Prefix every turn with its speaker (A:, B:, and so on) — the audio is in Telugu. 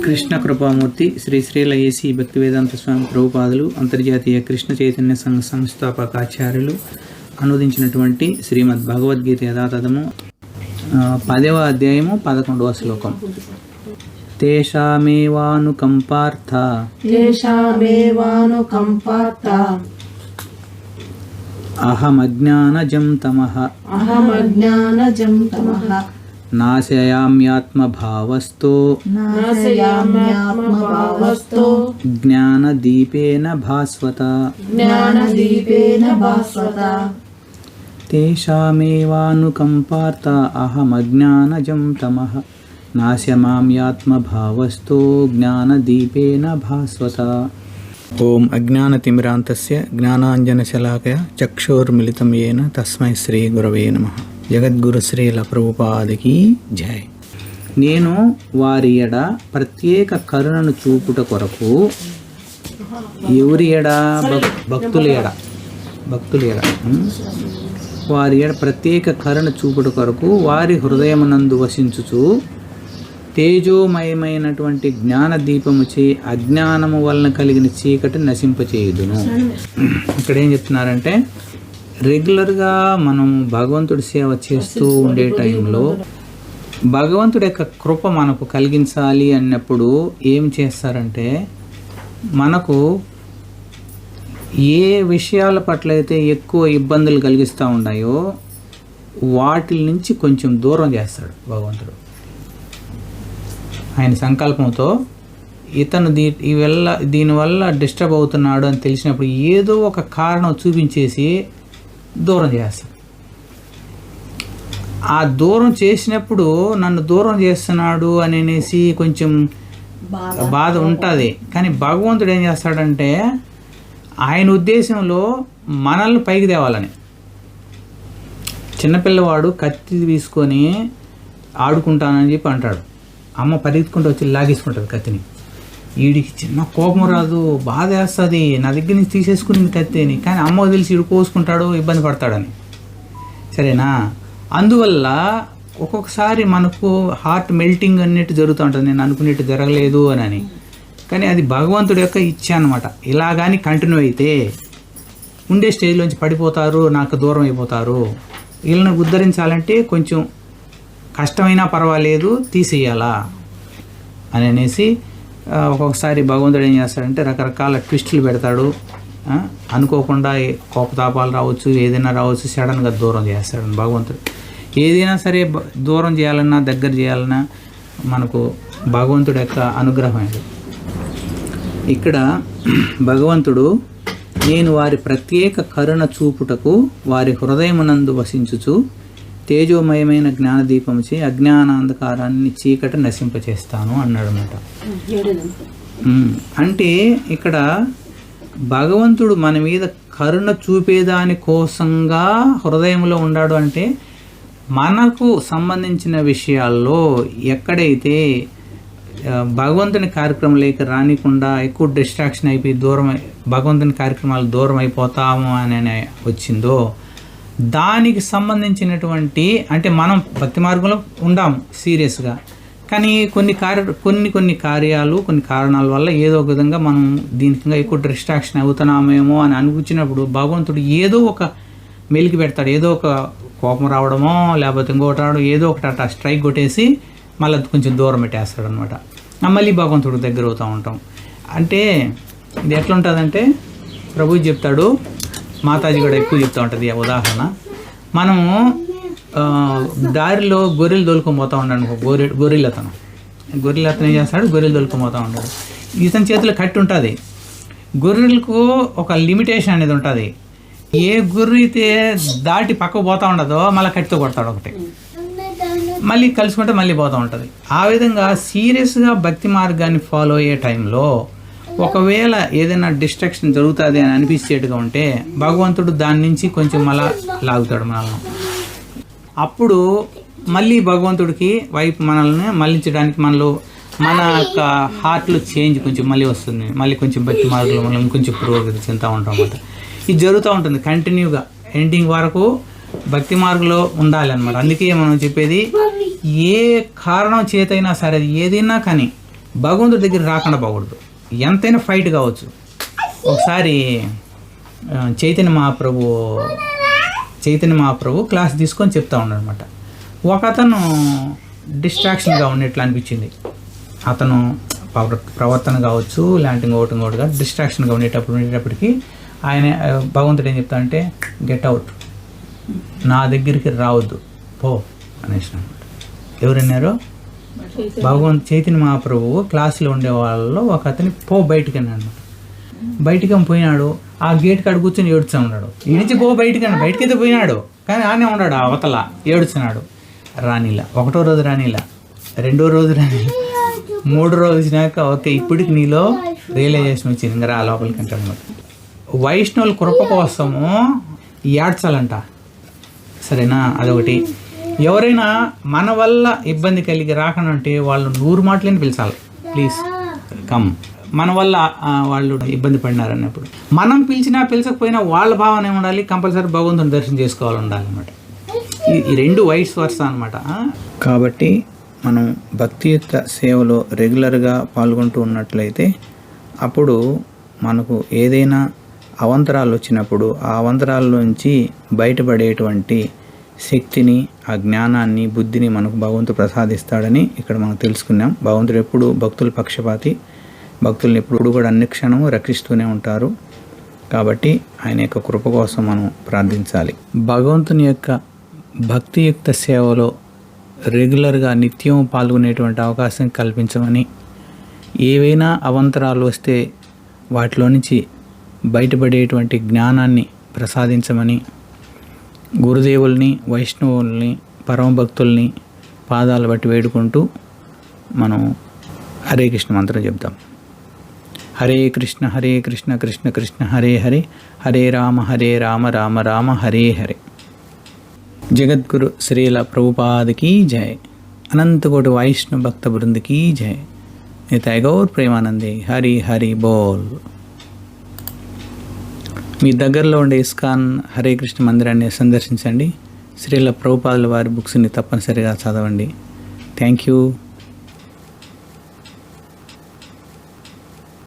A: కృష్ణ కృపామూర్తి శ్రీ శ్రీల ఏసీ భక్తివేదాంత స్వామి ప్రభుపాదులు అంతర్జాతీయ కృష్ణ చైతన్య సంఘ సంస్థాపకాచార్యులు అనువదించినటువంటి శ్రీమద్ భగవద్గీత యథాతథము 10వ అధ్యాయము 11వ శ్లోకం. తేషామేవానుకంపార్థ అహమజ్ఞానజం తమః నాశయామ్యాత్మభావస్థో జ్ఞానదీపేన భాస్వత. తేషామేవానుకంపార్థ అహమజ్ఞానజం తమః నాశయామ్యాత్మభావస్థో జ్ఞానదీపేన భాస్వత. ఓం అజ్ఞానతిమిరాంతస్య జ్ఞానాంజనశలాకయ చక్షుర్మిలితం యేన తస్మై శ్రీ గురవే నమః. జగద్గురు శ్రీల ప్రభుపాదికి జై. నేను వారి ఎడ ప్రత్యేక కరుణను చూపుట కొరకు, ఎవరి ఎడ? భక్తుల ఎడ వారి ఎడ ప్రత్యేక కరుణ చూపుట కొరకు వారి హృదయమునందు వసించుచు తేజోమయమైనటువంటి జ్ఞాన దీపముచే అజ్ఞానము వలన కలిగిన చీకటి నశింపచేయుదును. ఇక్కడ ఏం చెప్తున్నారంటే, రెగ్యులర్గా మనం భగవంతుడి సేవ చేస్తూ ఉండే టైంలో భగవంతుడి యొక్క కృప మనకు కలిగించాలి అన్నప్పుడు ఏం చేస్తారంటే, మనకు ఏ విషయాల పట్ల అయితే ఎక్కువ ఇబ్బందులు కలిగిస్తూ ఉన్నాయో వాటి నుంచి కొంచెం దూరం చేస్తాడు భగవంతుడు. ఆయన సంకల్పంతో ఇతను దీనివల్ల డిస్టర్బ్ అవుతున్నాడు అని తెలిసినప్పుడు ఏదో ఒక కారణం చూపించేసి దూరం చేస్తాడు. ఆ దూరం చేసినప్పుడు నన్ను దూరం చేస్తున్నాడు అనేసి కొంచెం బాధ ఉంటుంది. కానీ భగవంతుడు ఏం చేస్తాడంటే, ఆయన ఉద్దేశంలో మనల్ని పైకి తేవాలని. చిన్నపిల్లవాడు కత్తి తీసుకొని ఆడుకుంటానని చెప్పి అంటాడు. అమ్మ పరిగెత్తుకుంటూ వచ్చి లాగేసుకుంటుంది కత్తిని. వీడికి చిన్న కోపం రాదు, బాధ వేస్తుంది, నా దగ్గర నుంచి తీసేసుకుని కత్తిని. కానీ అమ్మ తెలిసి వీడు కోసుకుంటాడు, ఇబ్బంది పడతాడని. సరేనా? అందువల్ల ఒక్కొక్కసారి మనకు హార్ట్ మెల్టింగ్ అన్నట్టు జరుగుతూ ఉంటుంది, నేను అనుకునేట్టు జరగలేదు అని. కానీ అది భగవంతుడి యొక్క ఇచ్చ అనమాట. ఇలా కానీ కంటిన్యూ అయితే ఉండే స్టేజ్లోంచి పడిపోతారు, నాకు దూరం అయిపోతారు. వీళ్ళని ఉద్ధరించాలంటే కొంచెం కష్టమైనా పర్వాలేదు, తీసేయాలా అని అనేసి ఒక్కొక్కసారి భగవంతుడు ఏం చేస్తాడంటే రకరకాల ట్విస్టులు పెడతాడు. అనుకోకుండా కోపతాపాలు రావచ్చు, ఏదైనా రావచ్చు, సడన్గా దూరం చేస్తాడు భగవంతుడు. ఏదైనా సరే దూరం చేయాలన్నా దగ్గర చేయాలన్నా మనకు భగవంతుడి యొక్క అనుగ్రహం. ఇక్కడ భగవంతుడు, నేను వారి ప్రత్యేక కరుణ చూపుటకు వారి హృదయమునందు వసించుచు తేజోమయమైన జ్ఞానదీపముచే అజ్ఞానాంధకారాన్ని చీకటి నశింపచేస్తాను అన్నాడు అన్నమాట. అంటే ఇక్కడ భగవంతుడు మన మీద కరుణ చూపేదాని కోసంగా హృదయంలో ఉన్నాడు. అంటే మనకు సంబంధించిన విషయాల్లో ఎక్కడైతే భగవంతుని కార్యక్రమాలకి రానికుండా ఎక్కువ డిస్ట్రాక్షన్ అయిపోయి భగవంతుని కార్యక్రమాలు దూరం అయిపోతాము అని వచ్చిందో, దానికి సంబంధించినటువంటి, అంటే మనం భక్తి మార్గంలో ఉండాము సీరియస్గా, కానీ కొన్ని కార్యాలు కొన్ని కారణాల వల్ల ఏదో ఒక విధంగా మనం దీనికి ఎక్కువ డిస్ట్రాక్షన్ అవుతున్నామేమో అని అనిపించినప్పుడు భగవంతుడు ఏదో ఒక మెలికి పెడతాడు. ఏదో ఒక కోపం రావడమో లేకపోతే ఇంకోటి రావడం, ఏదో ఒకటి అట్లా స్ట్రైక్ కొట్టేసి మళ్ళీ కొంచెం దూరం పెట్టేస్తాడు అనమాట. మళ్ళీ భగవంతుడు దగ్గర అవుతూ ఉంటాం. అంటే ఇది ఎట్లా ఉంటుందంటే, ప్రభు చెప్తాడు, మాతాజీ కూడా ఎక్కువ చెప్తూ ఉంటుంది ఉదాహరణ. మనము దారిలో గొర్రెలు దొలుకొని పోతూ ఉన్నాడు. గొర్రెలతను ఏం చేస్తాడు, గొర్రెలు దొలుకొని పోతూ ఉంటాడు. ఇతని చేతిలో కట్టి ఉంటుంది. గొర్రెలకు ఒక లిమిటేషన్ అనేది ఉంటుంది. ఏ గొర్రె అయితే దాటి పక్కకు పోతూ ఉండదో మళ్ళీ కట్టితో కొడతాడు ఒకటి, మళ్ళీ కలుసుకుంటే మళ్ళీ పోతూ ఉంటుంది. ఆ విధంగా సీరియస్గా భక్తి మార్గాన్ని ఫాలో అయ్యే టైంలో ఒకవేళ ఏదైనా డిస్ట్రాక్షన్ జరుగుతుంది అని అనిపించేట్టుగా ఉంటే భగవంతుడు దాని నుంచి కొంచెం మళ్ళా లాగుతాడు మనల్ని. అప్పుడు మళ్ళీ భగవంతుడికి వైపు మనల్ని మళ్ళించడానికి మన యొక్క హార్ట్లో చేంజ్ కొంచెం మళ్ళీ వస్తుంది. మళ్ళీ కొంచెం భక్తి మార్గంలో మనం ఇంకొంచెం పురోగతి చెందుతూ ఉంటాం అన్నమాట. ఇది జరుగుతూ ఉంటుంది కంటిన్యూగా, ఎండింగ్ వరకు భక్తి మార్గంలో ఉండాలి అన్నమాట. అందుకే మనం చెప్పేది, ఏ కారణం చేతైనా సరే ఏదైనా కానీ భగవంతుడి దగ్గర రాకుండా పోకూడదు. ఎంతైనా ఫైట్ కావచ్చు. ఒకసారి చైతన్య మహాప్రభు క్లాస్ తీసుకొని చెప్తా ఉన్నాడనమాట. ఒక అతను డిస్ట్రాక్షన్గా ఉన్నట్లు అనిపించింది. అతను ప్రవర్తన కావచ్చు, లాంటి ఇంకోటిగా డిస్ట్రాక్షన్గా ఉండేటప్పటికి ఆయన భగవంతుడు ఏం చెప్తా అంటే, గెట్ అవుట్, నా దగ్గరికి రావద్దు, పో అనేసి అనమాట. ఎవరన్నారో? చైతన్య మహాప్రభువు క్లాసులో ఉండే వాళ్ళలో ఒక అతని పో బయటికి అన్నాడు. బయటికి పోయినాడు. ఆ గేట్ కాడ కూర్చొని ఏడుస్తూ ఉన్నాడు. ఈ నుంచి పో బయటికైతే పోయినాడు, కానీ ఆనే ఉన్నాడు అవతల ఏడుస్తున్నాడు. రానిలా, 1వ రోజు రానిలా, 2వ రోజు రానిలా, 3 రోజు వచ్చినాక ఓకే ఇప్పటికి నీలో రియలైజేషన్ వచ్చింది, ఇంకా రా లోపలికి అంటే అనమాట. వైష్ణవుల కృప కోసము ఏడ్చాలంట, సరేనా? అదొకటి. ఎవరైనా మన వల్ల ఇబ్బంది కలిగి రాకనంటే వాళ్ళు 100 మాటలని పిలిచాలి, ప్లీజ్ కమ్. మన వల్ల వాళ్ళు ఇబ్బంది పడినారన్నప్పుడు మనం పిలిచకపోయినా వాళ్ళ భావన ఏమి ఉండాలి? కంపల్సరీ భగవంతుని దర్శనం చేసుకోవాలి ఉండాలి అనమాట. ఈ 2 వైస్ వర్స అనమాట. కాబట్టి మనం భక్తియుక్త సేవలో రెగ్యులర్గా పాల్గొంటూ ఉన్నట్లయితే అప్పుడు మనకు ఏదైనా అవంతరాలు వచ్చినప్పుడు ఆ అవంతరాల్లోంచి బయటపడేటువంటి శక్తిని, ఆ జ్ఞానాన్ని, బుద్ధిని మనకు భగవంతుడు ప్రసాదిస్తాడని ఇక్కడ మనం తెలుసుకున్నాం. భగవంతుడు ఎప్పుడు భక్తుల పక్షపాతి, భక్తుల్ని ఎప్పుడు కూడా అన్ని క్షణము రక్షిస్తూనే ఉంటారు. కాబట్టి ఆయన యొక్క కృప కోసం మనం ప్రార్థించాలి. భగవంతుని యొక్క భక్తియుక్త సేవలో రెగ్యులర్గా నిత్యం పాల్గొనేటువంటి అవకాశం కల్పించమని, ఏవైనా అవంతరాలు వస్తే వాటిలో నుంచి బయటపడేటువంటి జ్ఞానాన్ని ప్రసాదించమని గురుదేవుల్ని, వైష్ణవుల్ని, పరమభక్తుల్ని పాదాలు బట్టి వేడుకుంటూ మనం హరే కృష్ణ మంత్రం చెప్తాం. హరే కృష్ణ కృష్ణ కృష్ణ హరే హరే, హరే రామ రామ రామ హరే హరే. జగద్గురు శ్రీల ప్రభుపాదకి జయ. అనంతకోటి వైష్ణవ భక్త బృందకి జయ. నితాయ్ గౌర్ ప్రేమానందే. హరి హరి బోల్. మీ దగ్గరలో ఉండే ఇస్కాన్ హరే కృష్ణ మందిరాన్ని సందర్శించండి. శ్రీల ప్రభుపాదుల వారి బుక్స్ని తప్పనిసరిగా చదవండి. Thank you.